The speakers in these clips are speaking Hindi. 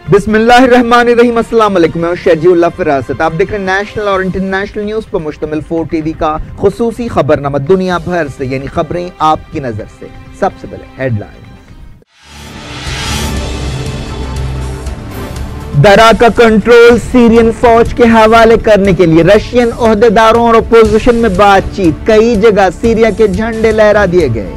बिस्मिल्लाहिर्रहमानिर्रहीम। अस्सलाम वालेकुम। मैं शजीउल्लाह फिरासत। आप देख रहे हैं नेशनल और इंटरनेशनल न्यूज पर मुश्तमिल 4 टीवी का खुसूसी खबरनामा दुनिया भर से, यानी खबरें आपकी नजर से। सबसे पहले हेडलाइन। दरा का कंट्रोल सीरियन फौज के हवाले करने के लिए रशियन ओहदेदारों और अपोजिशन में बातचीत। कई जगह सीरिया के झंडे लहरा दिए गए।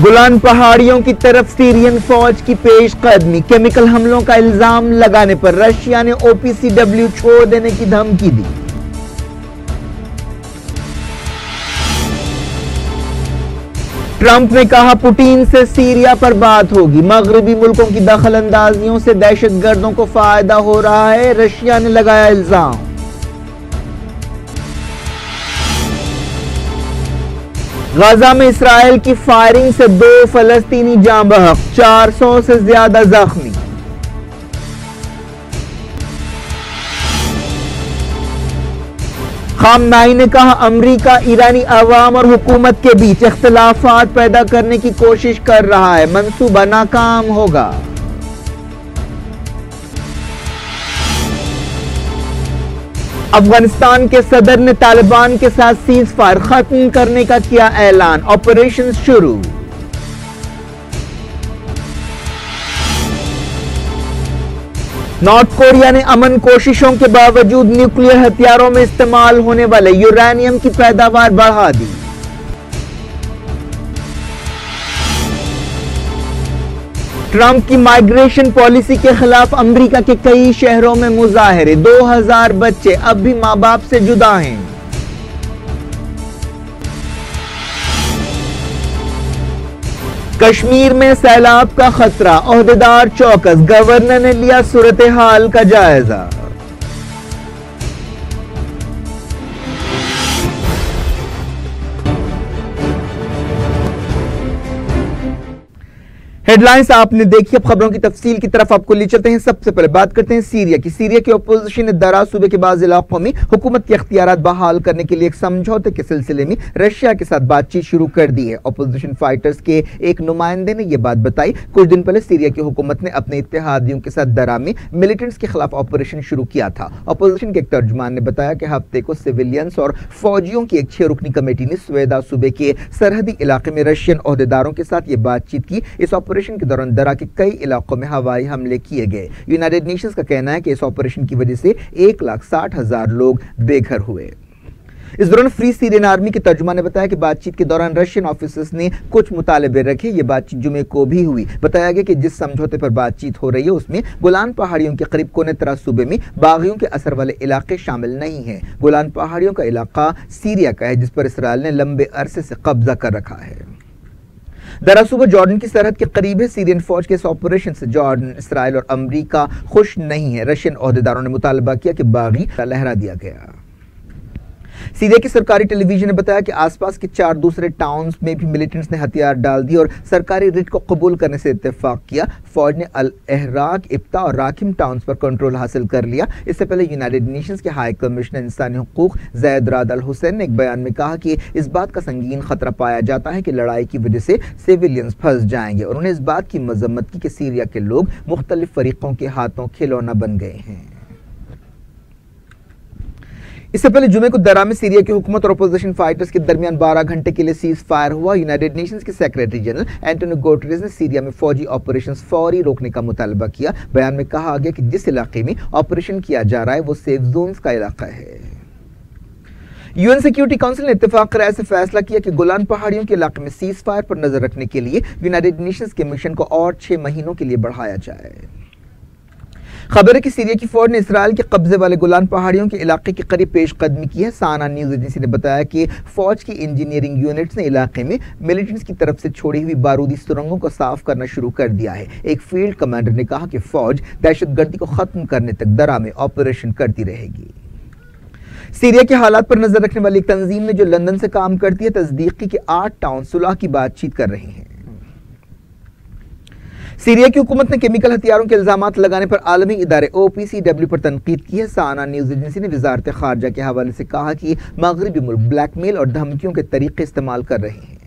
गोलान पहाड़ियों की तरफ सीरियन फौज की पेशकदमी। केमिकल हमलों का इल्जाम लगाने पर रशिया ने ओपीसीडब्ल्यू छोड़ देने की धमकी दी। ट्रंप ने कहा पुतिन से सीरिया पर बात होगी। मगरबी मुल्कों की दखल अंदाजियों से दहशतगर्दों को फायदा हो रहा है, रशिया ने लगाया इल्जाम। गाजा में इसराइल की फायरिंग से 2 फलस्तीनी जाँ बहक, 400 से ज्यादा जख्मी। खामनाई ने कहा अमेरिका ईरानी अवाम और हुकूमत के बीच इख्तिलाफात पैदा करने की कोशिश कर रहा है, मंसूबा नाकाम होगा। अफगानिस्तान के सदर ने तालिबान के साथ सीज फायर खत्म करने का किया ऐलान, ऑपरेशन शुरू। नॉर्थ कोरिया ने अमन कोशिशों के बावजूद न्यूक्लियर हथियारों में इस्तेमाल होने वाले यूरेनियम की पैदावार बढ़ा दी। ट्रंप की माइग्रेशन पॉलिसी के खिलाफ अमेरिका के कई शहरों में मुजाहरे। 2000 बच्चे अब भी मां बाप से जुदा हैं। कश्मीर में सैलाब का खतरा, ओहदेदार चौकस। गवर्नर ने लिया सूरत हाल का जायजा। हेडलाइंस आपने देखी। अब खबरों की तफसील की तरफ आपको ले चलते हैं। सबसे पहले बात करते हैं सीरिया की। सीरिया की अपोजिशन ने दरा सूबे के बाद इलाकों में हुकूमत के इख्तियारात बहाल करने के लिए एक समझौते के सिलसिले में रशिया के साथ बातचीत शुरू कर दी है। अपोजिशन फाइटर्स के एक नुमाइंदे ने यह बात बताई। कुछ दिन पहले सीरिया की हुकूमत ने अपने इत्तेहादियों के साथ दरा में मिलिटेंट्स के खिलाफ ऑपरेशन शुरू किया था। अपोजिशन के एक तर्जुमान ने बताया कि हफ्ते को सिविलियंस और फौजियों की एक 6 रुकनी कमेटी ने स्वेदा सूबे के सरहदी इलाके में रशियन ओहदेदारों के साथ यह बातचीत की। इस ऑपरेशन के दौरान दरा के कई इलाकों में हवाई हमले किए गए। यूनाइटेड नेशंस का कहना है कि इस ऑपरेशन की वजह से 1,60,000 लोग बेघर हुए। इस दौरान फ्री सीरियन आर्मी के तर्जुमान ने बताया कि बातचीत के दौरान रशियन ऑफिसर्स ने कुछ मुतालबे रखे। ये बातचीत जुमे को भी हुई। बताया गया कि जिस समझौते पर बातचीत हो रही है उसमें गोलान पहाड़ियों के करीब कोने तरा सूबे में बागियों के असर वाले इलाके शामिल नहीं हैं। गोलान पहाड़ियों का इलाका सीरिया का है, जिस पर इसराइल ने लंबे अरसे से कब्जा कर रखा है। दरा सूबा जॉर्डन की सरहद के करीब है। सीरियन फौज के इस ऑपरेशन से जॉर्डन, इसराइल और अमेरिका खुश नहीं है। रशियन ओहदेदारों ने मुतालबा किया कि बागी लहरा दिया गया। सीरिया की सरकारी टेलीविजन ने बताया कि आसपास के 4 दूसरे टाउन्स में भी मिलिटेंट्स ने हथियार डाल दिए और सरकारी रिट को कबूल करने से इत्तेफाक किया। फौज ने अल अहराक, इब्ता और राकिम टाउन्स पर कंट्रोल हासिल कर लिया। इससे पहले यूनाइटेड नेशंस के हाई कमिश्नर इंसानी हुकूक ज़ैद राद अल हुसैन ने एक बयान में कहा कि इस बात का संगीन खतरा पाया जाता है कि लड़ाई की वजह से सिविलियंस फंस जाएंगे। और उन्होंने इस बात की मजम्मत की कि सीरिया के लोग मुख्तलिफ फरीकों के हाथों खिलौना बन गए हैं। इससे पहले जुमे को दरा में सीरिया की हुकूमत और अपोजिशन फाइटर्स के दरमियान 12 घंटे के लिए सीज फायर हुआ। यूनाइटेड नेशंस के सेक्रेटरी जनरल एंटोनियो गुटेरेस ने सीरिया में फौजी ऑपरेशंस फौरी रोकने का मुतालबा किया। बयान में कहा गया कि जिस इलाके में ऑपरेशन किया जा रहा है वो सेफ जोन्स का इलाका है। यूएन सिक्योरिटी काउंसिल ने इत्तेफाक राय से फैसला किया कि गोलान पहाड़ियों के इलाके में सीज फायर पर नजर रखने के लिए यूनाइटेड नेशंस के मिशन को और 6 महीनों के लिए बढ़ाया जाए। खबर है कि सीरिया की फौज ने इसराइल के कब्जे वाले गोलान पहाड़ियों के इलाके के करीब पेशकदमी की है। साना न्यूज एजेंसी ने बताया कि फौज की इंजीनियरिंग यूनिट्स ने इलाके में मिलिटेंट्स की तरफ से छोड़ी हुई बारूदी सुरंगों को साफ करना शुरू कर दिया है। एक फील्ड कमांडर ने कहा कि फौज दहशतगर्दी को खत्म करने तक दरा में ऑपरेशन करती रहेगी। सीरिया के हालात पर नजर रखने वाली एक तंजीम ने जो लंदन से काम करती है तस्दीक की कि 8 टाउन सुलह की बातचीत कर रहे हैं। सीरिया की हुकूमत ने केमिकल हथियारों के इल्जामात लगाने पर आलमी इदारे ओपीसीडब्ल्यू पर तनकीद की है। साना न्यूज एजेंसी ने वजारत खारजा के हवाले से कहा कि मगरबी मुल्क ब्लैकमेल और धमकियों के तरीके इस्तेमाल कर रहे हैं।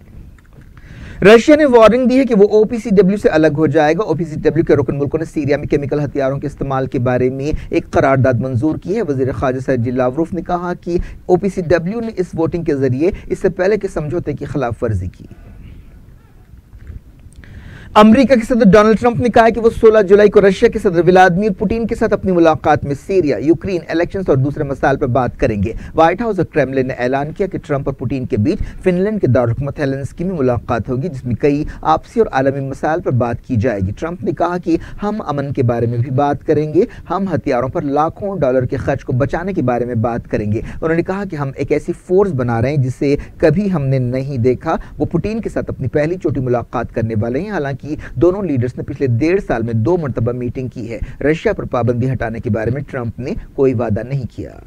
रशिया ने वार्निंग दी है कि वो ओपीसीडब्ल्यू से अलग हो जाएगा। ओपीसीडब्ल्यू के रुकन मुल्कों ने सीरिया में केमिकल हथियारों के इस्तेमाल के बारे में एक करारदाद मंजूर की है। वजीर खारजा सर्जी लावरोफ ने कहा कि ओपीसीडब्ल्यू ने इस वोटिंग के जरिए इससे पहले के समझौते की खिलाफ वर्जी की। अमेरिका के सदर डोनाल्ड ट्रंप ने कहा है कि वो 16 जुलाई को रशिया के सदर व्लादिमीर पुतिन के साथ अपनी मुलाकात में सीरिया, यूक्रेन, इलेक्शंस और दूसरे मसाइल पर बात करेंगे। व्हाइट हाउस और क्रेमलिन ने ऐलान किया कि ट्रंप और पुतिन के बीच फिनलैंड के दारुलहुकूमत हेलेंस्की में मुलाकात होगी, जिसमें कई आपसी और आलमी मसाइल पर बात की जाएगी। ट्रंप ने कहा कि हम अमन के बारे में भी बात करेंगे, हम हथियारों पर लाखों डॉलर के खर्च को बचाने के बारे में बात करेंगे। उन्होंने कहा कि हम एक ऐसी फोर्स बना रहे हैं जिसे कभी हमने नहीं देखा। वो पुतिन के साथ अपनी पहली छोटी मुलाकात करने वाले हैं। हालांकि दोनों लीडर्स ने पिछले 1.5 साल में 2 मरतबा मीटिंग की है। रशिया पर पाबंदी हटाने के बारे में ट्रंप ने कोई वादा नहीं किया।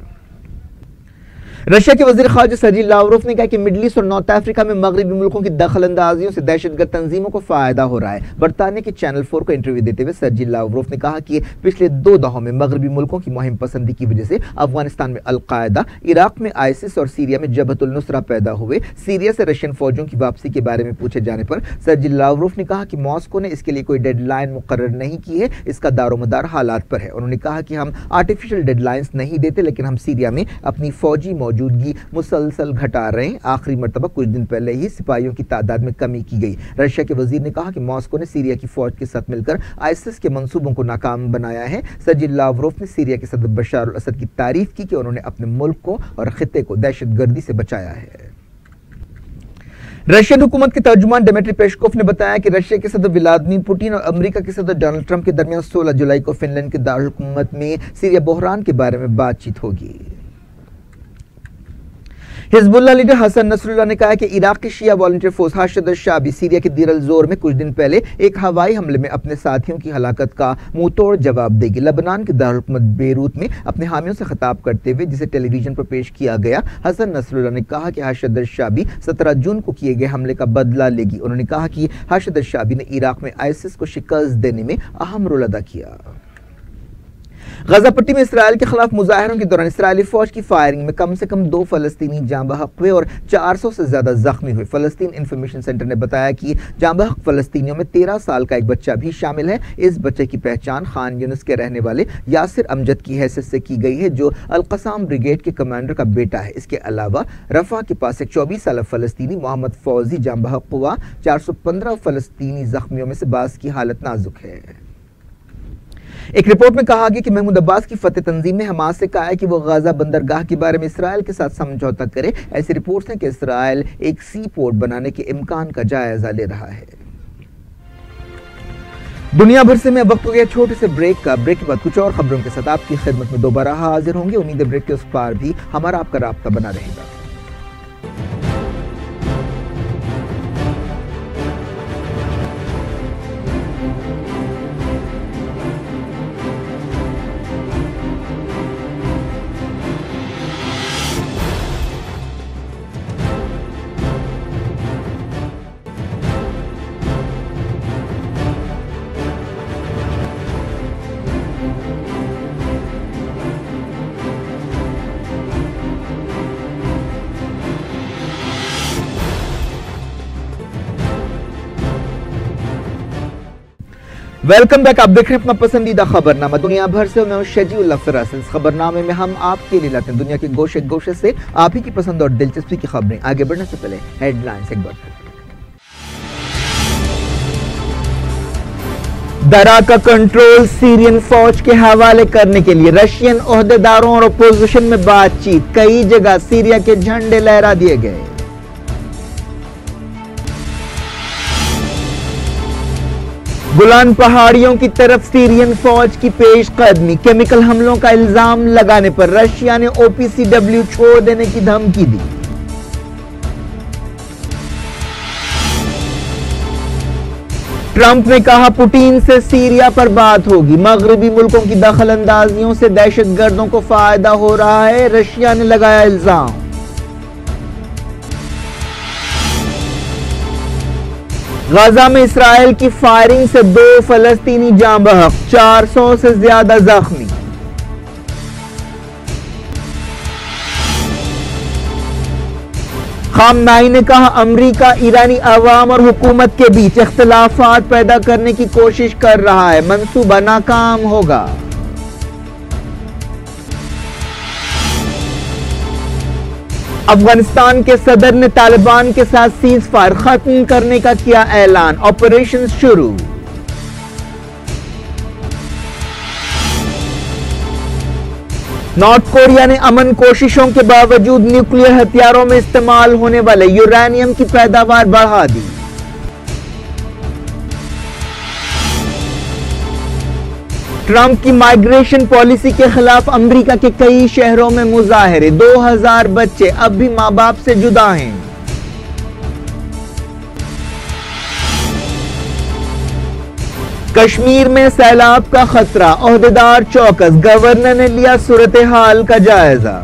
रशिया के वजीर खारजा सर्जी लावरोफ ने कहा कि मिडल ईस्ट और नॉर्थ अफ्रीका में मगरबी मुल्कों की दखल अंदाजियों से दहशतगर्द तंजीमों को फायदा हो रहा है। बरतानिया के चैनल 4 को इंटरव्यू देते हुए सर्जी लावरोफ ने कहा कि पिछले 2 दहाकों में मगरबी मुल्कों की मुहिम पसंदी की वजह से अफगानिस्तान में अलकायदा, इराक में आईसिस और सीरिया में जबहतुल नुसरा पैदा हुए। सीरिया से रशियन फौजों की वापसी के बारे में पूछे जाने पर सर्जी लावरोफ ने कहा कि मॉस्को ने इसके लिए कोई डेडलाइन मुकर्रर नहीं की है, इसका दारोमदार हालात पर है। उन्होंने कहा कि हम आर्टिफिशियल डेडलाइंस नहीं देते, लेकिन हम सीरिया में अपनी फौजी मौजूदगी मुसलसल घटा रहे हैं। आखिरी मर्तबा कुछ दिन पहले ही सिपाहियों की तादाद में कमी की गई। रशिया के वजीर ने कहा कि मॉस्को ने सीरिया की फौज के साथ मिलकर आईसिस के मंसूबों को नाकाम बनाया है। सर्जी लावरोफ ने सीरिया के सदर बशार अल असद की तारीफ की कि उन्होंने अपने मुल्क को और खित्ते को दहशतगर्दी से बचाया है। रशियन हुकूमत के तर्जुमान डिमित्री पेस्कोव ने बताया कि रशिया के सदर व्लादिमीर पुतिन और अमेरिका के सदर डोनाल्ड ट्रंप के दरमियान 16 जुलाई को फिनलैंड के दारुलहुकूमत में सीरिया बहरान के बारे में बातचीत होगी। हिजबुल्लाह लीडर हसन नसरुल्लाह ने कहा कि इराक की शिया वॉलंटियर फोर्स हशद अश-शाबी सीरिया के दीर अल-जोर में कुछ दिन पहले एक हवाई हमले में अपने साथियों की हलाकत का मुंह तोड़ जवाब देगी। लेबनान के दारुलहुकूमत बेरूत में अपने हामियों से खिताब करते हुए, जिसे टेलीविजन पर पेश किया गया, हसन नसरुल्लाह ने कहा कि हशद अश-शाबी 17 जून को किए गए हमले का बदला लेगी। उन्होंने कहा कि हशद अश-शाबी ने इराक में आईसिस को शिकस्त देने में अहम रोल अदा किया। गजा पट्टी में इसराइल के खिलाफ मुजाहरों के दौरान इसराइली फौज की फायरिंग में कम से कम 2 फलस्तीनी जाँ बहक हुए और 400 से ज्यादा जख्मी हुए। फलस्तीन इंफॉर्मेशन सेंटर ने बताया कि जाँ बहक फलस्तीनियों में 13 साल का एक बच्चा भी शामिल है। इस बच्चे की पहचान खान यूनिस के रहने वाले यासिर अमजद की हैसियत से की गई है, जो अल-कसाम ब्रिगेड के कमांडर का बेटा है। इसके अलावा रफा के पास एक 24 साल फलस्तीनी मोहम्मद फौजी जाँ बहक हुआ। 415 फलस्तीनी जख्मियों में से बास की हालत नाजुक है। एक रिपोर्ट में कहा गया कि महमूद अब्बास की फतेह तंजीम ने हमास से कहा है कि वो गाजा बंदरगाह के बारे में इसराइल के साथ समझौता करे। ऐसी रिपोर्ट्स हैं कि इसराइल एक सी पोर्ट बनाने के इम्कान का जायजा ले रहा है। दुनिया भर से मैं वक्त हो गया छोटे से ब्रेक का। ब्रेक के बाद कुछ और खबरों के साथ आपकी खिदमत में दोबारा हाजिर होंगे। उम्मीद है ब्रेक के उस पार भी हमारा आपका राब्ता बना रहेगा। Welcome back. आप देख रहे हैं अपना पसंदीदा खबरनामा दुनिया भर से। मैं शजीउल अफसर। इस खबरनामे में हम आपके लिए लाते हैं दुनिया के गोशे गोशे से आप ही की पसंद और दिलचस्पी की खबरें। आगे बढ़ने से पहले हेडलाइंस एक बार। दरा का कंट्रोल सीरियन फौज के हवाले करने के लिए रशियन ओहदेदारों और अपोजिशन में बातचीत। कई जगह सीरिया के झंडे लहरा दिए गए। गुलान पहाड़ियों की तरफ सीरियन फौज की पेशकदमी। केमिकल हमलों का इल्जाम लगाने पर रशिया ने ओपीसीडब्ल्यू छोड़ देने की धमकी दी। ट्रंप ने कहा पुतिन से सीरिया पर बात होगी। मगरबी मुल्कों की दखल अंदाजियों से दहशतगर्दों को फायदा हो रहा है, रशिया ने लगाया इल्जाम। गाजा में इसराइल की फायरिंग से 2 फलस्तीनी जाँ बहक, 400 से ज्यादा जख्मी। खामनाई ने कहा अमेरिका ईरानी अवाम और हुकूमत के बीच इख्तिलाफात पैदा करने की कोशिश कर रहा है, मंसूबा नाकाम होगा। अफगानिस्तान के सदर ने तालिबान के साथ सीज फायर खत्म करने का किया ऐलान, ऑपरेशन शुरू। नॉर्थ कोरिया ने अमन कोशिशों के बावजूद न्यूक्लियर हथियारों में इस्तेमाल होने वाले यूरेनियम की पैदावार बढ़ा दी। ट्रंप की माइग्रेशन पॉलिसी के खिलाफ अमेरिका के कई शहरों में मुजाहरे, 2000 बच्चे अब भी मां बाप से जुदा हैं। कश्मीर में सैलाब का खतरा, ओहदेदार चौकस, गवर्नर ने लिया सूरत हाल का जायजा।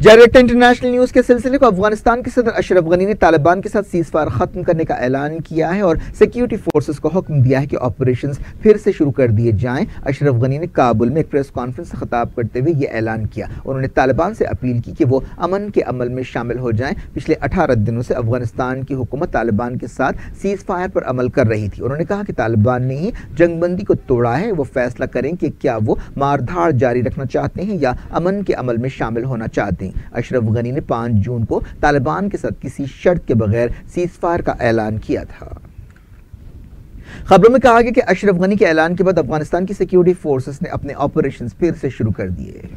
डायरेक्ट इंटरनेशनल न्यूज के सिलसिले को अफगानिस्तान के सदर अशरफ गनी ने तालिबान के साथ सीज फायर खत्म करने का ऐलान किया है और सिक्योरिटी फोर्सेस को हुक्म दिया है कि ऑपरेशंस फिर से शुरू कर दिए जाएं। अशरफ गनी ने काबुल में एक प्रेस कॉन्फ्रेंस से खिताब करते हुए यह ऐलान किया। उन्होंने तालिबान से अपील की कि वो अमन के अमल में शामिल हो जाएं। पिछले 18 दिनों से अफगानिस्तान की हुकूमत तालिबान के साथ सीज फायर पर अमल कर रही थी। उन्होंने कहा कि तालिबान ने ही जंगबंदी को तोड़ा है, वो फैसला करें कि क्या वो मारधाड़ जारी रखना चाहते हैं या अमन के अमल में शामिल होना चाहते हैं। अशरफ गनी ने 5 जून को तालिबान के साथ किसी शर्त के बगैर सीजफायर का ऐलान किया था। खबरों में कहा गया कि अशरफ गनी के ऐलान के बाद अफगानिस्तान की सिक्योरिटी फोर्सेस ने अपने ऑपरेशंस फिर से शुरू कर दिए।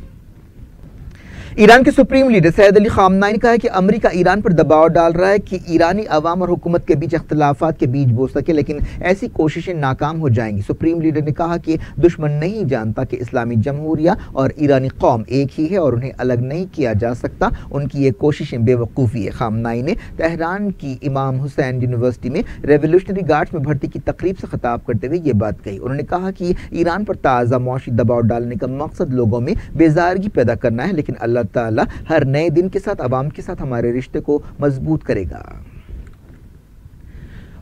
ईरान के सुप्रीम लीडर सैयद अली खामनाई ने कहा है कि अमेरिका ईरान पर दबाव डाल रहा है कि ईरानी अवाम और हुकूमत के बीच इख्तिलाफात के बीच बो सके, लेकिन ऐसी कोशिशें नाकाम हो जाएंगी। सुप्रीम लीडर ने कहा कि दुश्मन नहीं जानता कि इस्लामी जमहूरिया और ईरानी कौम एक ही है और उन्हें अलग नहीं किया जा सकता। उनकी ये कोशिशें बेवकूफ़ी है। खामनाई ने तेहरान की इमाम हुसैन यूनिवर्सिटी में रेवोल्यूशनरी गार्ड्स में भर्ती की तकरीब से खिताब करते हुए ये बात कही। उन्होंने कहा कि ईरान पर ताज़ा मौशी दबाव डालने का मकसद लोगों में बेजारगी पैदा करना है, लेकिन अल्लाह ताला हर नए दिन के साथ अवाम के साथ हमारे रिश्ते को मजबूत करेगा।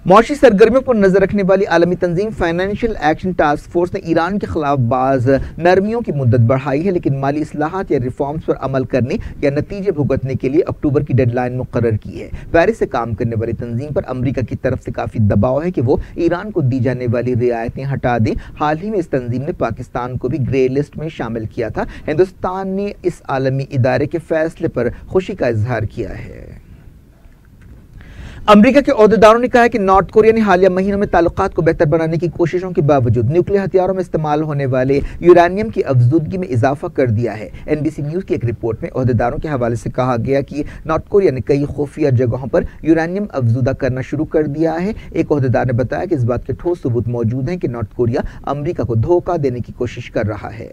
मौशी सरगर्मियों पर नजर रखने वाली आलमी तंजीम फाइनेंशियल एक्शन टास्क फोर्स ने ईरान के खिलाफ बाज नरमियों की मुद्दत बढ़ाई है, लेकिन माली इस्लाहात या रिफॉर्म्स पर अमल करने या नतीजे भुगतने के लिए अक्टूबर की डेडलाइन मुकर्रर की है। पेरिस से काम करने वाली तंजीम पर अमेरिका की तरफ से काफी दबाव है कि वो ईरान को दी जाने वाली रियायतें हटा दें। हाल ही में इस तंजीम ने पाकिस्तान को भी ग्रे लिस्ट में शामिल किया था। हिंदुस्तान ने इस आलमी इदारे के फैसले पर खुशी का इजहार किया है। अमेरिका के ओहदेदारों ने कहा है कि नॉर्थ कोरिया ने हालिया महीनों में ताल्लुकात को बेहतर बनाने की कोशिशों के बावजूद न्यूक्लियर हथियारों में इस्तेमाल होने वाले यूरेनियम की अफजूदगी में इजाफा कर दिया है। एनबीसी न्यूज की एक रिपोर्ट में ओहदेदारों के हवाले से कहा गया कि नॉर्थ कोरिया ने कई खुफिया जगहों पर यूरेनियम अफजूदा करना शुरू कर दिया है। एक ओहदेदार ने बताया कि इस बात के ठोस सबूत मौजूद हैं कि नॉर्थ कोरिया अमेरिका को धोखा देने की कोशिश कर रहा है।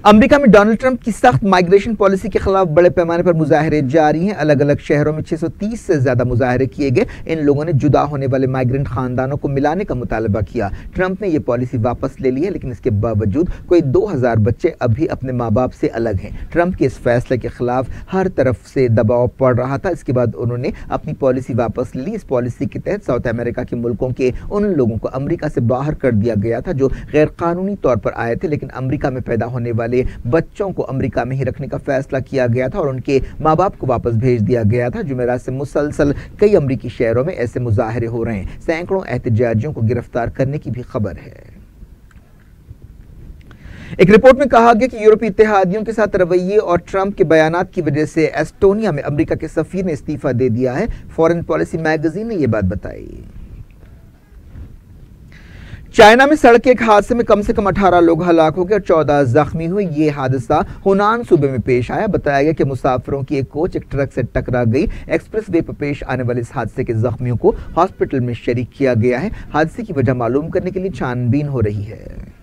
अमेरिका में डोनाल्ड ट्रंप की सख्त माइग्रेशन पॉलिसी के खिलाफ बड़े पैमाने पर मुजाहरे जारी हैं। अलग अलग शहरों में 630 से ज्यादा मुजाहरे किए गए। इन लोगों ने जुदा होने वाले माइग्रेंट खानदानों को मिलाने का मुतालबा किया। ट्रंप ने यह पॉलिसी वापस ले ली है, लेकिन इसके बावजूद कोई 2000 बच्चे अभी अपने माँ बाप से अलग हैं। ट्रंप के इस फैसले के खिलाफ हर तरफ से दबाव पड़ रहा था। इसके बाद उन्होंने अपनी पॉलिसी वापस ली। इस पॉलिसी के तहत साउथ अमेरिका के मुल्कों के उन लोगों को अमेरिका से बाहर कर दिया गया था जो गैर कानूनी तौर पर आए थे, लेकिन अमेरिका में पैदा होने वाले बच्चों को अमेरिका में ही रखने का फैसला किया गया था और उनके माँ बाप को वापस भेज दिया गया था। जुमेरात से मुसलसल कई अमेरिकी शहरों में ऐसे मुजाहरे हो रहे हैं। सैकड़ों एहतजाजियों को गिरफ्तार करने की भी खबर है। एक रिपोर्ट में कहा गया कि यूरोपीय इत्तेहादियों के साथ रवैये और ट्रंप के बयानात की वजह से एस्टोनिया में अमेरिका के सफीर ने इस्तीफा दे दिया है। फॉरेन पॉलिसी मैगजीन ने यह बात बताई। चाइना में सड़क के एक हादसे में कम से कम 18 लोग हलाक हो गए और 14 जख्मी हुए। ये हादसा हुनान सूबे में पेश आया। बताया गया कि मुसाफिरों की एक कोच एक ट्रक से टकरा गई। एक्सप्रेस वे पर पेश आने वाले इस हादसे के जख्मियों को हॉस्पिटल में शरीक किया गया है। हादसे की वजह मालूम करने के लिए छानबीन हो रही है।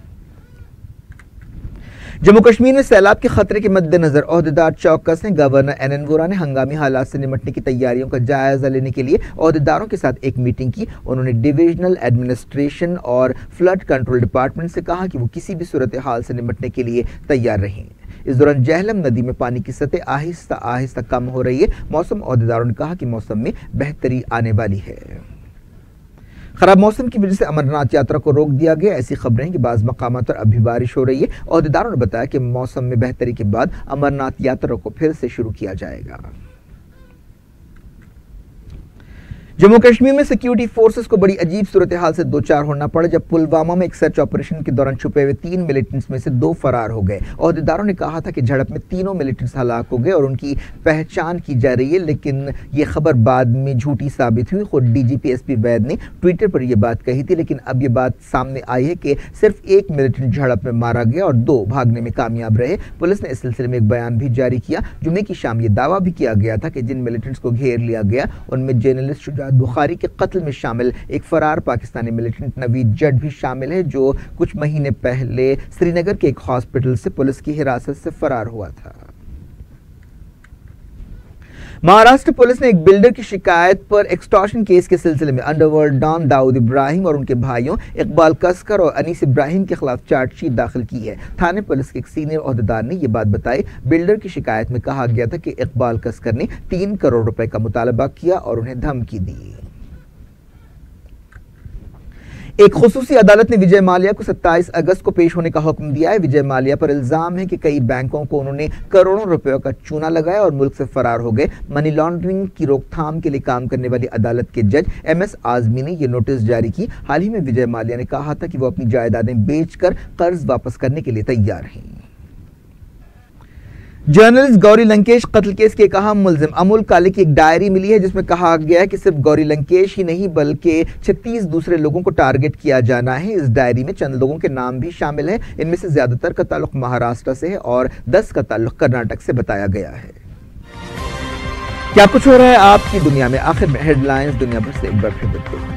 जम्मू कश्मीर में सैलाब के खतरे के मद्देनजर ओहदेदार चौकस हैं। गवर्नर एनएन वोरा ने हंगामी हालात से निपटने की तैयारियों का जायजा लेने के लिए ओहदेदारों के साथ एक मीटिंग की। उन्होंने डिविजनल एडमिनिस्ट्रेशन और फ्लड कंट्रोल डिपार्टमेंट से कहा कि वो किसी भी सूरत हाल से निपटने के लिए तैयार रहें। इस दौरान जहलम नदी में पानी की सतह आहिस्ता आहिस्ता कम हो रही है। मौसम ओहदेदारों ने कहा कि मौसम में बेहतरी आने वाली है। खराब मौसम की वजह से अमरनाथ यात्रा को रोक दिया गया। ऐसी खबरें हैं कि बाज़ मकामात पर अभी बारिश हो रही है। ओहदेदारों ने बताया कि मौसम में बेहतरी के बाद अमरनाथ यात्रा को फिर से शुरू किया जाएगा। जम्मू कश्मीर में सिक्योरिटी फोर्सेस को बड़ी अजीब सूरत हाल से दो चार होना पड़ा जब पुलवामा में एक सर्च ऑपरेशन के दौरान छुपे हुए 3 मिलिटेंट्स में से 2 फरार हो गए। ओहदेदारों ने कहा था कि झड़प में तीनों मिलिटेंट्स हलाक हो गए और उनकी पहचान की जा रही है, लेकिन ये खबर बाद में झूठी साबित हुई। खुद डीजीपी एसपी वैद ने ट्विटर पर यह बात कही थी, लेकिन अब यह बात सामने आई है कि सिर्फ 1 मिलिटेंट झड़प में मारा गया और 2 भागने में कामयाब रहे। पुलिस ने इस सिलसिले में एक बयान भी जारी किया। जुमे की शाम ये दावा भी किया गया था कि जिन मिलिटेंट्स को घेर लिया गया उनमें जर्नलिस्ट बुखारी के कत्ल में शामिल एक फरार पाकिस्तानी मिलिटेंट नवीद जट भी शामिल है, जो कुछ महीने पहले श्रीनगर के एक हॉस्पिटल से पुलिस की हिरासत से फरार हुआ था। महाराष्ट्र पुलिस ने एक बिल्डर की शिकायत पर एक्सटॉर्शन केस के सिलसिले में अंडरवर्ल्ड डॉन दाऊद इब्राहिम और उनके भाइयों इकबाल कसकर और अनीस इब्राहिम के खिलाफ चार्जशीट दाखिल की है। थाने पुलिस के एक सीनियर ओहदेदार ने यह बात बताई। बिल्डर की शिकायत में कहा गया था कि इकबाल कसकर ने 3 करोड़ रुपए का मुतालबा किया और उन्हें धमकी दी। एक खुसूसी अदालत ने विजय माल्या को 27 अगस्त को पेश होने का हुक्म दिया है। विजय माल्या पर इल्जाम है कि कई बैंकों को उन्होंने करोड़ों रुपयों का चूना लगाया और मुल्क से फरार हो गए। मनी लॉन्ड्रिंग की रोकथाम के लिए काम करने वाली अदालत के जज MS आजमी ने यह नोटिस जारी की। हाल ही में विजय माल्या ने कहा था कि वो अपनी जायदादें बेचकर कर्ज वापस करने के लिए तैयार हैं। जर्नलिस्ट गौरी लंकेश कत्ल केस के एक अहम मुल्जिम अमोल काले की एक डायरी मिली है, जिसमें कहा गया है कि सिर्फ गौरी लंकेश ही नहीं बल्कि 36 दूसरे लोगों को टारगेट किया जाना है। इस डायरी में चंद लोगों के नाम भी शामिल है। इनमें से ज्यादातर का ताल्लुक महाराष्ट्र से है और 10 का ताल्लुक कर्नाटक से बताया गया है। क्या कुछ हो रहा है आपकी दुनिया में, आखिर में हेडलाइंस दुनिया भर से एक बार फिर देखते हैं।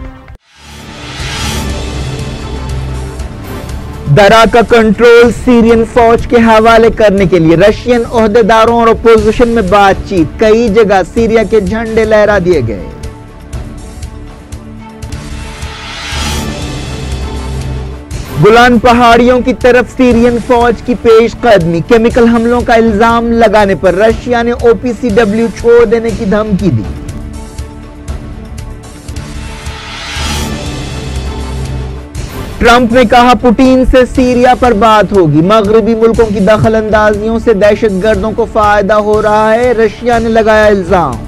दरा का कंट्रोल सीरियन फौज के हवाले करने के लिए रशियन ओहदेदारों और अपोजिशन में बातचीत। कई जगह सीरिया के झंडे लहरा दिए गए। गोलान पहाड़ियों की तरफ सीरियन फौज की पेशकदमी। केमिकल हमलों का इल्जाम लगाने पर रशिया ने OPCW छोड़ देने की धमकी दी। ट्रंप ने कहा पुतिन से सीरिया पर बात होगी। मगरबी मुल्कों की दखल अंदाजियों से दहशतगर्दों को फायदा हो रहा है, रशिया ने लगाया इल्जाम।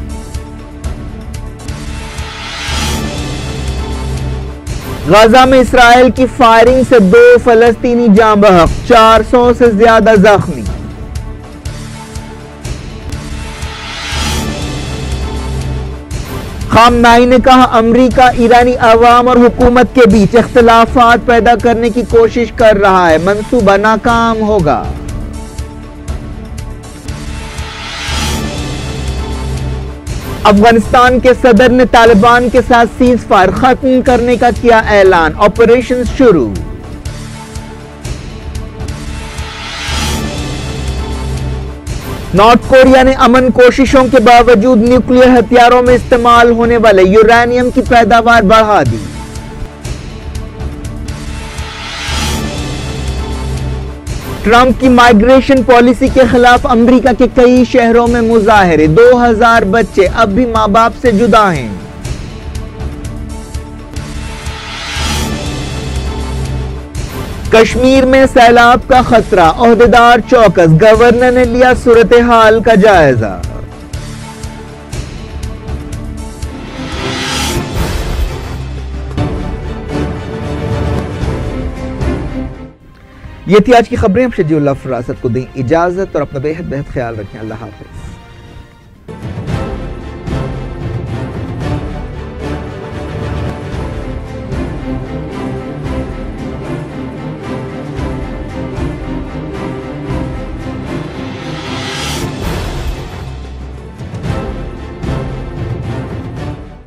गाजा में इसराइल की फायरिंग से 2 फलस्तीनी जाँ बहक, 400 से ज्यादा जख्मी। खामनाई ने कहा अमेरिका ईरानी अवाम और हुकूमत के बीच इख्तिलाफात पैदा करने की कोशिश कर रहा है, मंसूबा नाकाम होगा। अफगानिस्तान के सदर ने तालिबान के साथ सीज फायर खत्म करने का किया ऐलान, ऑपरेशन शुरू। नॉर्थ कोरिया ने अमन कोशिशों के बावजूद न्यूक्लियर हथियारों में इस्तेमाल होने वाले यूरेनियम की पैदावार बढ़ा दी। ट्रंप की माइग्रेशन पॉलिसी के खिलाफ अमेरिका के कई शहरों में मुजाहरे। 2000 बच्चे अब भी मां बाप से जुदा हैं। कश्मीर में सैलाब का खतरा, ओहदेदार चौकस। गवर्नर ने लिया सूरत हाल का जायजा। ये थी आज की खबरें। अब शजीउल्लाह फरासत को दें इजाजत और अपना बेहद ख्याल रखें। अल्लाह हाफिज।